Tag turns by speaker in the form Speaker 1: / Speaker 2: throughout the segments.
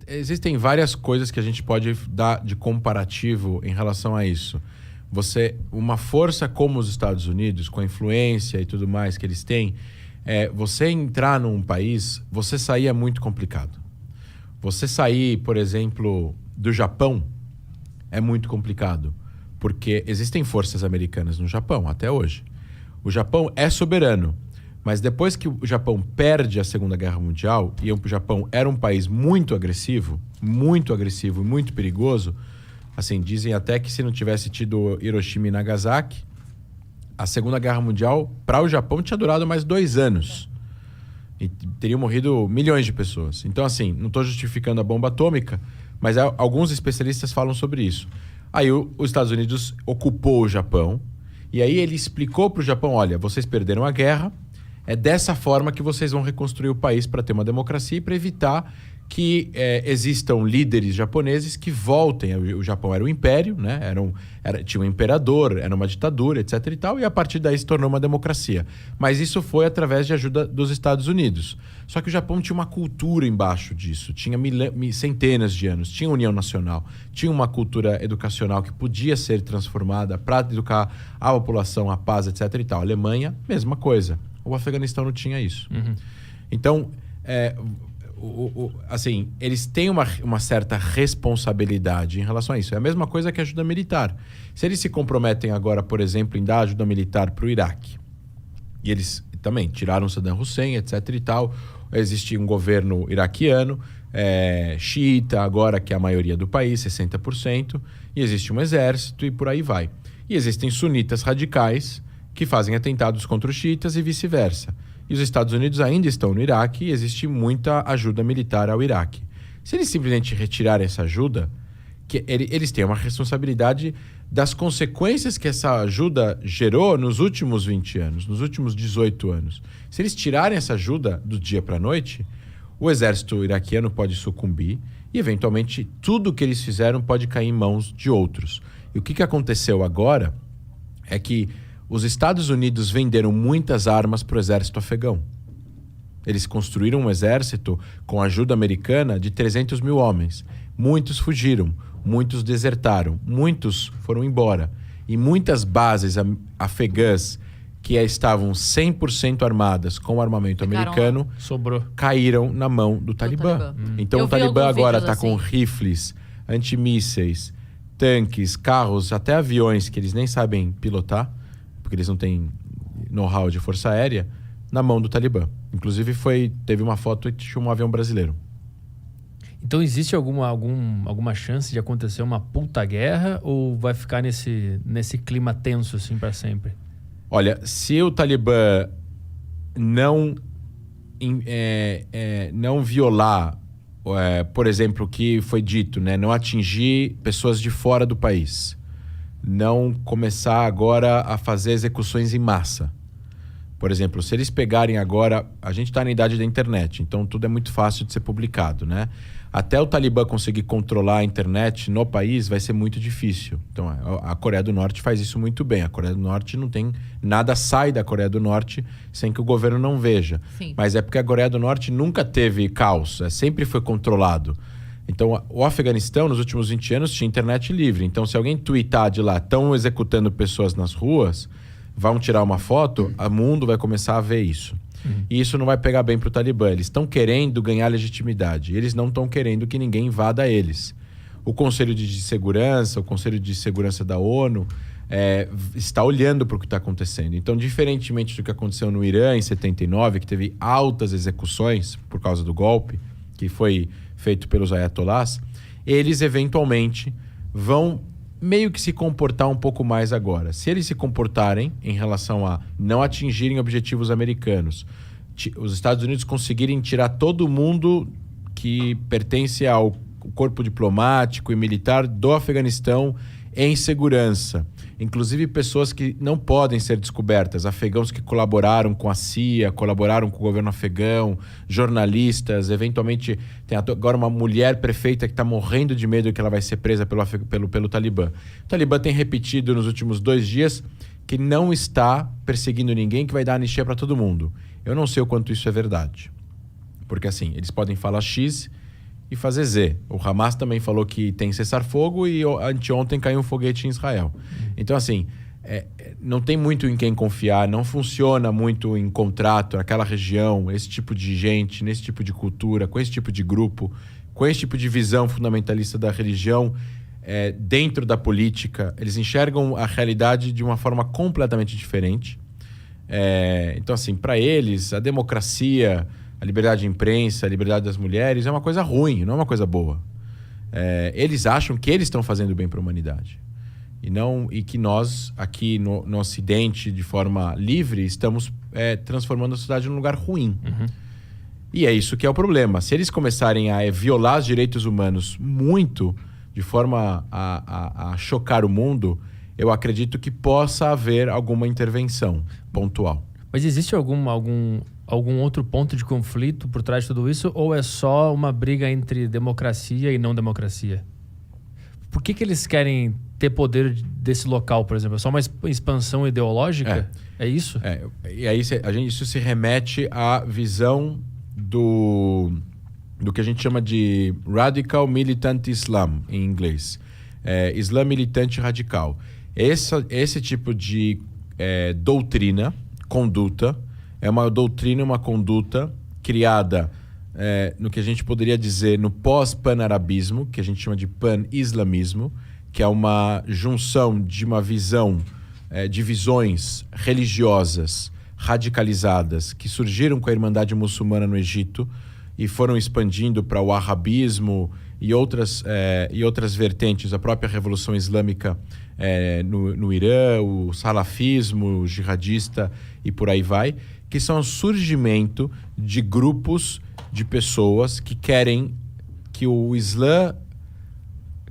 Speaker 1: Existem várias coisas que a gente pode dar de comparativo em relação a isso. Uma força como os Estados Unidos, com a influência e tudo mais que eles têm, você entrar num país, você sair é muito complicado. Você sair, por exemplo, do Japão é muito complicado, porque existem forças americanas no Japão até hoje. O Japão é soberano, mas depois que o Japão perde a Segunda Guerra Mundial, e o Japão era um país muito agressivo e muito perigoso, assim, dizem até que se não tivesse tido Hiroshima e Nagasaki, a Segunda Guerra Mundial, para o Japão, tinha durado mais 2 anos. E teriam morrido milhões de pessoas. Então, assim, não estou justificando a bomba atômica, mas alguns especialistas falam sobre isso. Aí os Estados Unidos ocupou o Japão, e aí ele explicou para o Japão, olha, vocês perderam a guerra, é dessa forma que vocês vão reconstruir o país para ter uma democracia e para evitar que existam líderes japoneses que voltem. O Japão era um império, né? Tinha um imperador, era uma ditadura, etc. e tal, e a partir daí se tornou uma democracia. Mas isso foi através de ajuda dos Estados Unidos. Só que o Japão tinha uma cultura embaixo disso, tinha centenas de anos, tinha União Nacional, tinha uma cultura educacional que podia ser transformada para educar a população, a paz, etc. e tal. A Alemanha, mesma coisa. O Afeganistão não tinha isso. Uhum. Então, assim, eles têm uma certa responsabilidade em relação a isso. É a mesma coisa que a ajuda militar. Se eles se comprometem agora, por exemplo, em dar ajuda militar para o Iraque, e eles também tiraram Saddam Hussein, etc. e tal, existe um governo iraquiano, xiita agora, que é a maioria do país, 60%, e existe um exército e por aí vai. E existem sunitas radicais que fazem atentados contra os xiitas e vice-versa. E os Estados Unidos ainda estão no Iraque e existe muita ajuda militar ao Iraque. Se eles simplesmente retirarem essa ajuda, eles têm uma responsabilidade das consequências que essa ajuda gerou nos últimos 20 anos, nos últimos 18 anos. Se eles tirarem essa ajuda do dia para a noite, o exército iraquiano pode sucumbir e, eventualmente, tudo que eles fizeram pode cair em mãos de outros. E o que aconteceu agora é que os Estados Unidos venderam muitas armas para o exército afegão. Eles construíram um exército com ajuda americana de 300 mil homens. Muitos fugiram, muitos desertaram, muitos foram embora. E muitas bases afegãs que estavam 100% armadas com armamento americano caíram na mão do Talibã. Então o Talibã agora está com rifles, antimísseis, tanques, carros, até aviões que eles nem sabem pilotar, porque eles não têm know-how de força aérea, na mão do Talibã. Inclusive teve uma foto que tinha um avião brasileiro.
Speaker 2: Então existe alguma chance de acontecer uma puta guerra ou vai ficar nesse clima tenso assim para sempre?
Speaker 1: Olha, se o Talibã não violar, por exemplo, o que foi dito, né, não atingir pessoas de fora do país, não começar agora a fazer execuções em massa. Por exemplo, se eles pegarem agora... A gente está na idade da internet, então tudo é muito fácil de ser publicado, né? Até o Talibã conseguir controlar a internet no país vai ser muito difícil. Então, a Coreia do Norte faz isso muito bem. A Coreia do Norte não tem... Nada sai da Coreia do Norte sem que o governo não veja. Sim. Mas é porque a Coreia do Norte nunca teve caos, sempre foi controlado. Então, o Afeganistão, nos últimos 20 anos, tinha internet livre. Então, se alguém tweetar de lá, estão executando pessoas nas ruas, vão tirar uma foto, o mundo vai começar a ver isso. E isso não vai pegar bem para o Talibã. Eles estão querendo ganhar legitimidade. Eles não estão querendo que ninguém invada eles. O Conselho de Segurança, o Conselho de Segurança da ONU, está olhando para o que está acontecendo. Então, diferentemente do que aconteceu no Irã em 79, que teve altas execuções por causa do golpe, que foi feito pelos ayatolás, eles eventualmente vão meio que se comportar um pouco mais agora. Se eles se comportarem em relação a não atingirem objetivos americanos, os Estados Unidos conseguirem tirar todo mundo que pertence ao corpo diplomático e militar do Afeganistão em segurança, inclusive pessoas que não podem ser descobertas, afegãos que colaboraram com a CIA, colaboraram com o governo afegão, jornalistas, eventualmente tem agora uma mulher prefeita que está morrendo de medo que ela vai ser presa pelo Talibã. O Talibã tem repetido nos últimos 2 dias que não está perseguindo ninguém, que vai dar anistia para todo mundo. Eu não sei o quanto isso é verdade, porque assim, eles podem falar X e fazer Z. O Hamas também falou que tem cessar-fogo e anteontem caiu um foguete em Israel. Então, assim, não tem muito em quem confiar, não funciona muito em contrato naquela região, esse tipo de gente, nesse tipo de cultura, com esse tipo de grupo, com esse tipo de visão fundamentalista da religião dentro da política. Eles enxergam a realidade de uma forma completamente diferente. Então, assim, para eles, a democracia, a liberdade de imprensa, a liberdade das mulheres é uma coisa ruim, não é uma coisa boa. Eles acham que eles estão fazendo bem para a humanidade. E que nós, aqui no Ocidente, de forma livre, estamos transformando a sociedade num lugar ruim.
Speaker 2: Uhum.
Speaker 1: E é isso que é o problema. Se eles começarem a violar os direitos humanos muito, de forma a chocar o mundo, eu acredito que possa haver alguma intervenção pontual.
Speaker 2: Mas existe algum outro ponto de conflito por trás de tudo isso? Ou é só uma briga entre democracia e não democracia? Por que eles querem ter poder desse local, por exemplo? É só uma expansão ideológica? É isso?
Speaker 1: E aí isso se remete à visão do que a gente chama de Radical Militant Islam, em inglês. Islã militante radical. Esse tipo de doutrina, conduta, é uma doutrina, uma conduta criada no que a gente poderia dizer no pós-pan-arabismo, que a gente chama de pan-islamismo, que é uma junção de uma visão, de visões religiosas radicalizadas que surgiram com a Irmandade Muçulmana no Egito e foram expandindo para o arabismo e outras vertentes, a própria Revolução Islâmica no Irã, o salafismo, o jihadista e por aí vai, que são o surgimento de grupos de pessoas que querem que o Islã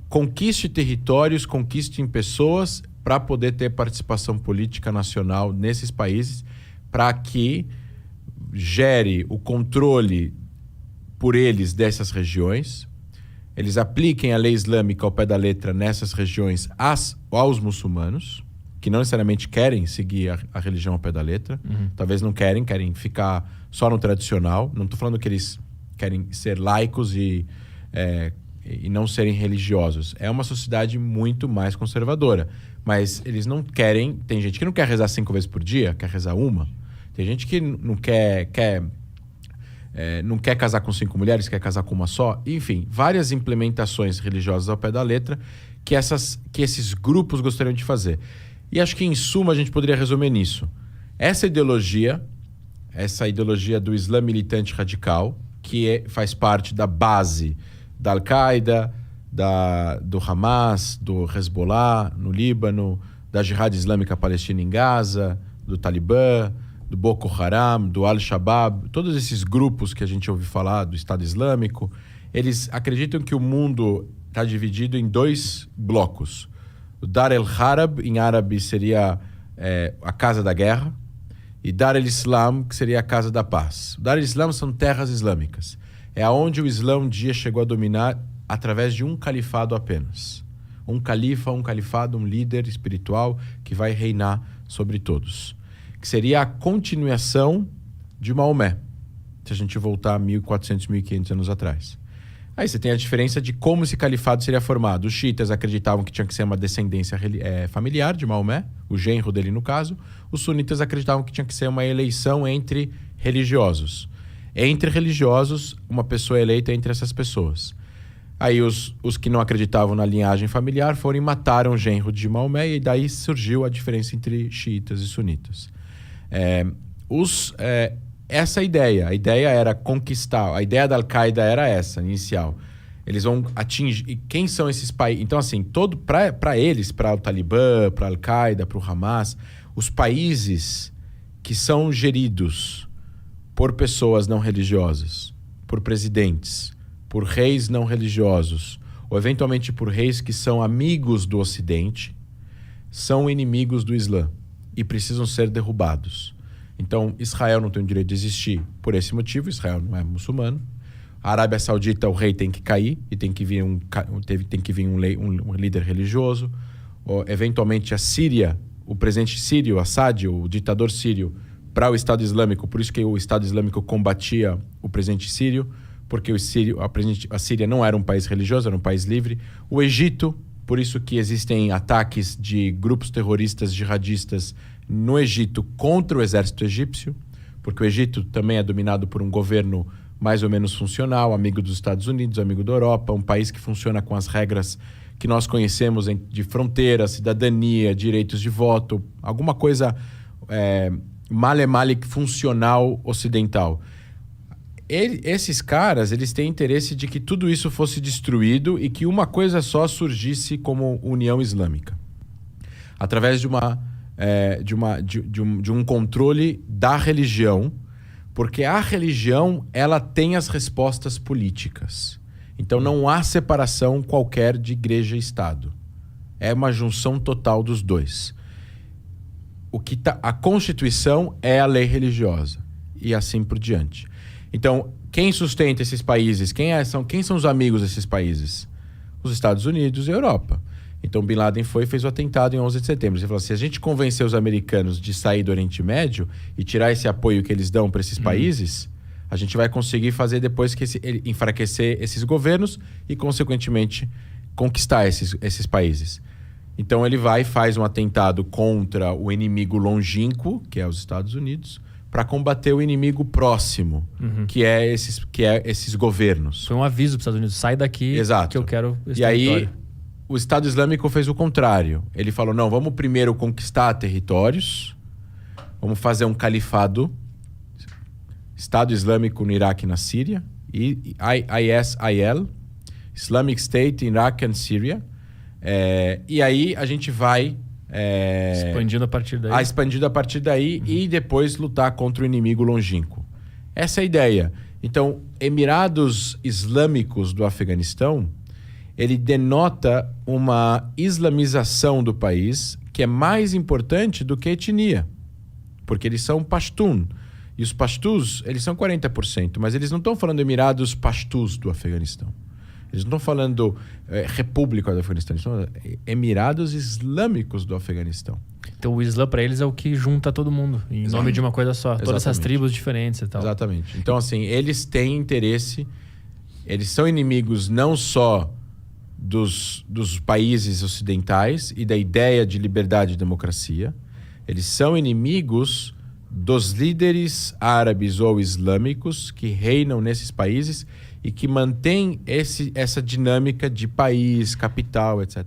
Speaker 1: conquiste territórios, conquiste pessoas para poder ter participação política nacional nesses países, para que gere o controle por eles dessas regiões, eles apliquem a lei islâmica ao pé da letra nessas regiões aos muçulmanos, que não necessariamente querem seguir a religião ao pé da letra, talvez não querem ficar só no tradicional. Não estou falando que eles querem ser laicos e não serem religiosos. É uma sociedade muito mais conservadora, mas eles não querem... Tem gente que não quer rezar 5 vezes por dia, quer rezar uma. Tem gente que não quer casar com 5 mulheres, quer casar com uma só. Enfim, várias implementações religiosas ao pé da letra que esses grupos gostariam de fazer. E acho que, em suma, a gente poderia resumir nisso. Essa ideologia do Islã militante radical, que faz parte da base da Al-Qaeda, do Hamas, do Hezbollah no Líbano, da Jihad Islâmica Palestina em Gaza, do Talibã, do Boko Haram, do Al-Shabaab, todos esses grupos que a gente ouve falar do Estado Islâmico, eles acreditam que o mundo está dividido em 2 blocos. O Dar el-Harab, em árabe, seria a Casa da Guerra, e Dar el-Islam, que seria a Casa da Paz. O Dar el-Islam são terras islâmicas. É onde o Islã um dia chegou a dominar através de um califado apenas. Um califado, um líder espiritual que vai reinar sobre todos. Que seria a continuação de Maomé, se a gente voltar a 1.400, 1.500 anos atrás. Aí você tem a diferença de como esse califado seria formado. Os xiitas acreditavam que tinha que ser uma descendência familiar de Maomé, o genro dele no caso. Os sunitas acreditavam que tinha que ser uma eleição entre religiosos. Entre religiosos, uma pessoa eleita entre essas pessoas. Aí os que não acreditavam na linhagem familiar foram e mataram o genro de Maomé, e daí surgiu a diferença entre xiitas e sunitas. Essa ideia, a ideia era conquistar, a ideia da Al-Qaeda era essa, inicial. Eles vão atingir... E quem são esses países? Então, assim, para eles, para o Talibã, para a Al-Qaeda, para o Hamas, os países que são geridos por pessoas não religiosas, por presidentes, por reis não religiosos, ou eventualmente por reis que são amigos do Ocidente, são inimigos do Islã e precisam ser derrubados. Então, Israel não tem o direito de existir por esse motivo. Israel não é muçulmano. A Arábia Saudita, o rei tem que cair e tem que vir um líder religioso. Ou, eventualmente, a Síria, o presidente sírio, Assad, o ditador sírio, para o Estado Islâmico. Por isso que o Estado Islâmico combatia o presidente sírio, porque a Síria não era um país religioso, era um país livre. O Egito, por isso que existem ataques de grupos terroristas jihadistas no Egito contra o exército egípcio, porque o Egito também é dominado por um governo mais ou menos funcional, amigo dos Estados Unidos, amigo da Europa, um país que funciona com as regras que nós conhecemos de fronteira, cidadania, direitos de voto, alguma coisa male funcional ocidental. Esses caras, eles têm interesse de que tudo isso fosse destruído e que uma coisa só surgisse como União Islâmica, através de um controle da religião, porque a religião ela tem as respostas políticas. Então não há separação qualquer de igreja e Estado. É uma junção total dos dois. A Constituição é a lei religiosa e assim por diante. Então, quem sustenta esses países? Quem são os amigos desses países? Os Estados Unidos e a Europa. Então, Bin Laden fez o atentado em 11 de setembro. Ele falou: se a gente convencer os americanos de sair do Oriente Médio e tirar esse apoio que eles dão para esses países, a gente vai conseguir fazer depois enfraquecer esses governos e, consequentemente, conquistar esses países. Então, ele faz um atentado contra o inimigo longínquo, que é os Estados Unidos, para combater o inimigo próximo, que é esses governos.
Speaker 2: Foi um aviso para os Estados Unidos: sai daqui. Exato. Que eu quero esse
Speaker 1: território. Aí, o Estado Islâmico fez o contrário. Ele falou: não, vamos primeiro conquistar territórios, vamos fazer um califado, Estado Islâmico no Iraque e na Síria, ISIL, Islamic State in Iraq and Syria. E aí a gente vai...
Speaker 2: expandindo a partir daí.
Speaker 1: E depois lutar contra o inimigo longínquo. Essa é a ideia. Então, Emirados Islâmicos do Afeganistão, ele denota uma islamização do país que é mais importante do que a etnia. Porque eles são Pashtun. E os Pashtus, eles são 40%, mas eles não estão falando Emirados Pashtus do Afeganistão. Eles não estão falando República do Afeganistão, eles estão falando Emirados Islâmicos do Afeganistão.
Speaker 2: Então o Islã para eles é o que junta todo mundo, em nome de uma coisa só. Exatamente. Todas essas tribos diferentes e tal.
Speaker 1: Exatamente. Então assim, eles têm interesse, eles são inimigos não só dos países ocidentais e da ideia de liberdade e democracia, eles são inimigos dos líderes árabes ou islâmicos que reinam nesses países e que mantêm essa dinâmica de país, capital, etc.